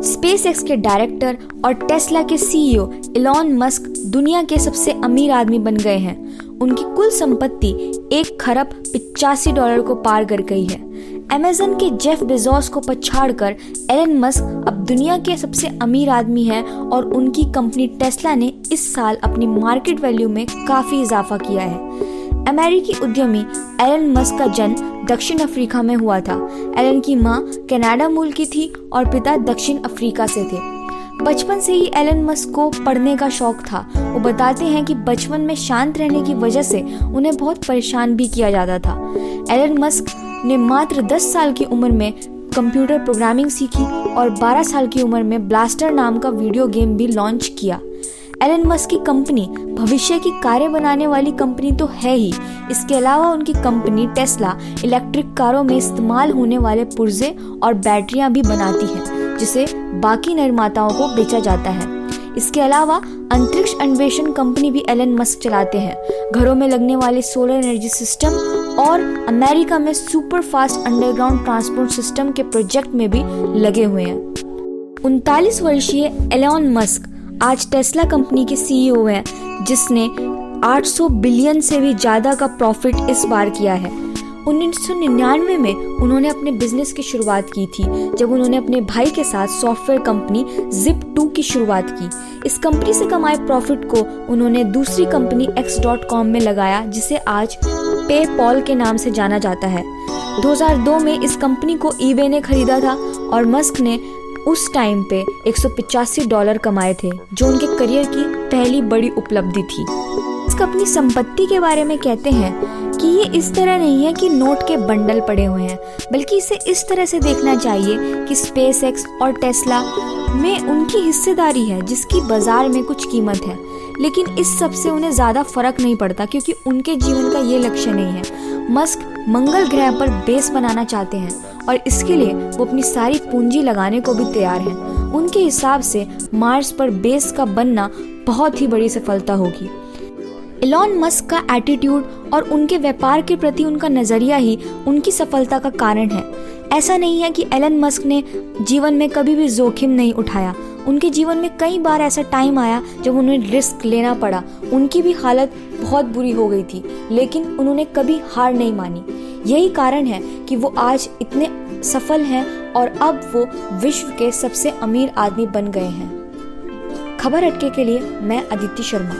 SpaceX के director और Tesla के सीईओ एलॉन मस्क दुनिया के सबसे अमीर आदमी बन गए हैं। उनकी कुल संपत्ति $1,85 को पार कर गई है। अमेज़न के जेफ बेजोस को पछाड़कर एलन मस्क अब दुनिया के सबसे अमीर आदमी हैं और उनकी कंपनी टेस्ला ने इस साल अपनी मार्केट वैल्यू में काफी इजाफा किया है। अमेरिकी उद्यमी एलन मस्क का जन्म दक्षिण अफ्रीका में हुआ था। एलन की मां कनाडा मूल की थी और पिता दक्षिण अफ्रीका से थे। बचपन से ही एलन मस्क को पढ़ने का शौक था। वो बताते हैं कि बचपन में शांत रहने की वजह से उन्हें बहुत परेशान भी किया जाता था। एलन मस्क ने मात्र 10 साल की उम्र में कंप्यूटर प्रोग्रामिंग सीखी और 12 साल की उम्र में ब्लास्टर नाम का वीडियो गेम भी लॉन्च किया। एलन मस्क की कंपनी भविष्य की कारें बनाने वाली कंपनी तो है ही, इसके अलावा उनकी कंपनी टेस्ला इलेक्ट्रिक कारों में इस्तेमाल होने वाले पुर्जे और बैटरियां भी बनाती है, जिसे बाकी निर्माताओं को बेचा जाता है। इसके अलावा अंतरिक्ष अन्वेषण कंपनी भी एलन मस्क चलाते हैं। घरों में लगने वाले सोलर एनर्जी सिस्टम और अमेरिका में super fast underground transport system के प्रोजेक्ट में भी लगे हुए हैं। 39 वर्षीय एलॉन मस्क आज टेस्ला कंपनी के सीईओ हैं, जिसने 800 बिलियन से भी ज्यादा का प्रॉफिट इस बार किया है। 1999 में उन्होंने अपने बिजनेस की शुरुआत की थी, जब उन्होंने अपने भाई के साथ सॉफ्टवेयर कंपनी Zip2 की शुरुआत की। इस कंपनी से कमाए प्रॉफिट को उन्होंने दूसरी कंपनी X.com में लगाया, जिसे आज पेपॉल के नाम से जाना जाता है। 2002 में इस कंपनी को eBay ने खरीदा था और मस्क ने उस टाइम पे $185 कमाए थे, जो उनके करियर की पहली बड़ी उपलब्धि थी। मस्क अपनी संपत्ति के बारे में कहते हैं कि ये इस तरह नहीं है कि नोट के बंडल पड़े हुए हैं, बल्कि इसे इस तरह से देखना चाहिए कि स्पेसएक्स और टेस्ला में उनकी हिस्सेदारी है, जिसकी बाजार में कुछ कीमत है। लेकिन इस सब से उन्हें ज़्यादा फर्क नहीं पड़ता, क्योंकि उनके जीवन का ये लक्ष्य नहीं है। मस्क मंगल ग्रह पर बेस बनाना चाहते हैं और इसके लिए वो अपनी सारी पूंजी लगाने को भी तैयार हैं। उनके हिसाब से मार्स पर बेस का बनना बहुत ही बड़ी सफलता होगी। एलॉन मस्क का एटीट्यूड और उनके व्यापार के प्रति उनका नजरिया ही उनकी सफलता का कारण है। ऐसा नहीं है कि एलन मस्क ने जीवन में कभी भी जोखिम नहीं उठाया। उनके जीवन में कई बार ऐसा टाइम आया जब उन्हें रिस्क लेना पड़ा। उनकी भी हालत बहुत बुरी हो गई थी, लेकिन उन्होंने कभी हार नहीं मानी। यही कारण है कि वो आज इतने सफल हैं और अब वो विश्व के सबसे अमीर आदमी बन गए हैं। खबर अटके के लिए मैं अदिति शर्मा।